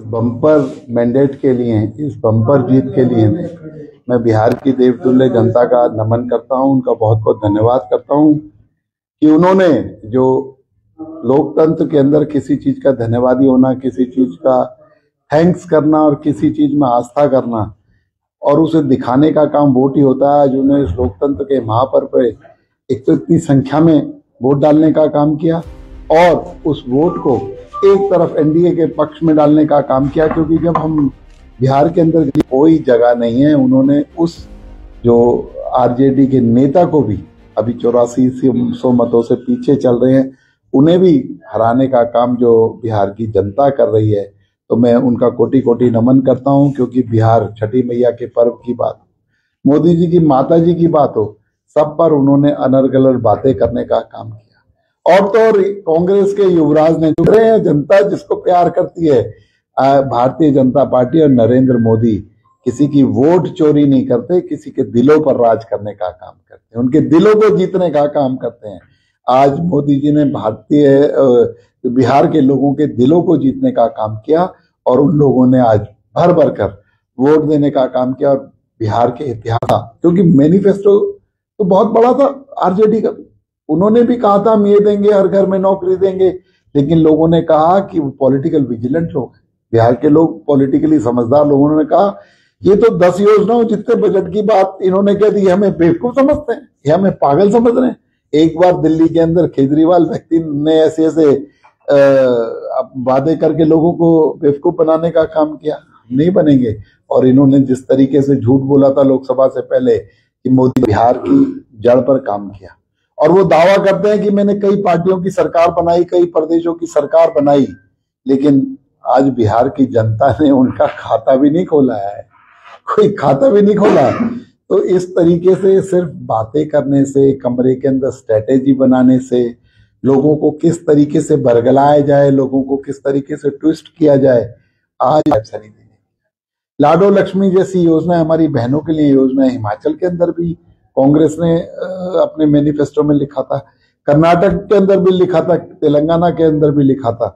Bumper mandate के लिए, इस बम्पर जीत के लिए मैं बिहार की देवतुल्य जनता का नमन करता हूं, उनका बहुत बहुत धन्यवाद करता हूं कि उन्होंने जो लोकतंत्र के अंदर किसी चीज का धन्यवादी होना, किसी चीज का थैंक्स करना और किसी चीज में आस्था करना और उसे दिखाने का काम वोट ही होता है। आज उन्होंने इस लोकतंत्र के महापर्व पे एक तो इतनी संख्या में वोट डालने का काम किया और उस वोट को एक तरफ एनडीए के पक्ष में डालने का काम किया, क्योंकि जब हम बिहार के अंदर कोई जगह नहीं है, उन्होंने उस जो आरजेडी के नेता को भी अभी 8400 मतों से पीछे चल रहे हैं, उन्हें भी हराने का काम जो बिहार की जनता कर रही है, तो मैं उनका कोटि कोटि नमन करता हूं। क्योंकि बिहार छठी मैया के पर्व की बात, मोदी जी की माता जी की बात हो, सब पर उन्होंने अनर्गल बातें करने का काम किया। और तो कांग्रेस के युवराज ने जुड़ रहे हैं, जनता जिसको प्यार करती है, भारतीय जनता पार्टी और नरेंद्र मोदी किसी की वोट चोरी नहीं करते, किसी के दिलों पर राज करने का काम करते हैं, उनके दिलों को जीतने का काम करते हैं। आज मोदी जी ने बिहार के लोगों के दिलों को जीतने का काम किया और उन लोगों ने आज भर भर कर वोट देने का काम किया। और बिहार के इतिहास, क्योंकि मैनिफेस्टो तो बहुत बड़ा था आरजेडी का, उन्होंने भी कहा था हम ये देंगे, हर घर में नौकरी देंगे, लेकिन लोगों ने कहा कि वो पॉलिटिकल विजिलेंट लोग हैं, बिहार के लोग पॉलिटिकली समझदार लोगों ने कहा ये तो 10 योजनाओं जितने बजट की बात इन्होंने कह दी, हमें बेवकूफ समझते हैं, ये हमें पागल समझ रहे हैं। एक बार दिल्ली के अंदर केजरीवाल व्यक्ति ने ऐसे वादे करके लोगों को बेवकूफ बनाने का काम किया, नहीं बनेंगे। और इन्होंने जिस तरीके से झूठ बोला था लोकसभा से पहले कि मोदी बिहार की जड़ पर काम किया, और वो दावा करते हैं कि मैंने कई पार्टियों की सरकार बनाई, कई प्रदेशों की सरकार बनाई, लेकिन आज बिहार की जनता ने उनका खाता भी नहीं खोला है, कोई खाता भी नहीं खोला है। तो इस तरीके से सिर्फ बातें करने से, कमरे के अंदर स्ट्रेटेजी बनाने से, लोगों को किस तरीके से बरगलाया जाए, लोगों को किस तरीके से ट्विस्ट किया जाए, आज अच्छा नहीं देंगे। लाडो लक्ष्मी जैसी योजना हमारी बहनों के लिए योजना है, हिमाचल के अंदर भी कांग्रेस ने अपने मैनिफेस्टो में लिखा था, कर्नाटक के अंदर भी लिखा था, तेलंगाना के अंदर भी लिखा था।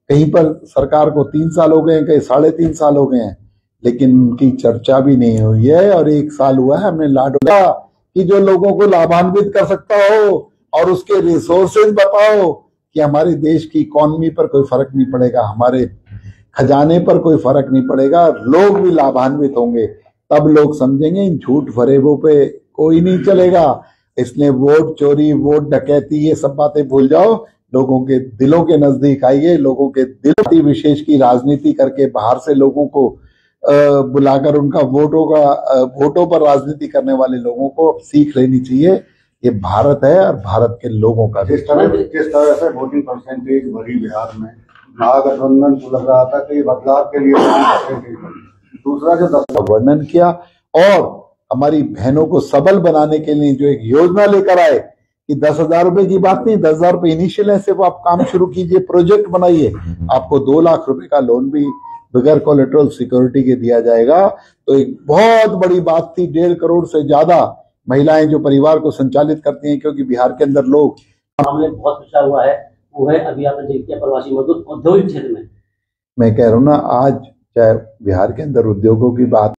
कहीं पर सरकार को 3 साल हो गए हैं, कहीं 3.5 साल हो गए हैं, लेकिन उनकी चर्चा भी नहीं हुई है। और 1 साल हुआ है हमने लाडो कि जो लोगों को लाभान्वित कर सकता हो और उसके रिसोर्सेज बताओ कि हमारे देश की इकोनॉमी पर कोई फर्क नहीं पड़ेगा, हमारे खजाने पर कोई फर्क नहीं पड़ेगा, लोग भी लाभान्वित होंगे, तब लोग समझेंगे। इन झूठ फरेबों पे कोई नहीं चलेगा। इसलिए वोट चोरी, वोट डकैती, ये सब बातें भूल जाओ, लोगों के दिलों के नजदीक आइए, लोगों के दिल विशेष की राजनीति करके बाहर से लोगों को बुलाकर उनका वोटों पर राजनीति करने वाले लोगों को सीख लेनी चाहिए। ये भारत है और भारत के लोगों का। किस तरह से वोटिंग परसेंटेज बढ़ी बिहार में, महागठबंधन को लग रहा था कि बदलाव के लिए दूसरा जो वर्णन किया, और हमारी बहनों को सबल बनाने के लिए जो एक योजना लेकर आए कि 10,000 रुपए की बात नहीं, 10,000 रुपए इनिशियल है, सिर्फ आप काम शुरू कीजिए, प्रोजेक्ट बनाइए, आपको 2 लाख रुपए का लोन भी बगैर कोलेटरल सिक्योरिटी के दिया जाएगा। तो एक बहुत बड़ी बात थी। 1.5 करोड़ से ज्यादा महिलाएं जो परिवार को संचालित करती हैं, क्योंकि बिहार के अंदर लोग मामले बहुत पिछड़ा हुआ है, वो है अभी आपने जिक्र किया प्रवासी मजदूर औद्योगिक क्षेत्र में। मैं कह रहा हूँ ना, आज चाहे बिहार के अंदर उद्योगों की बात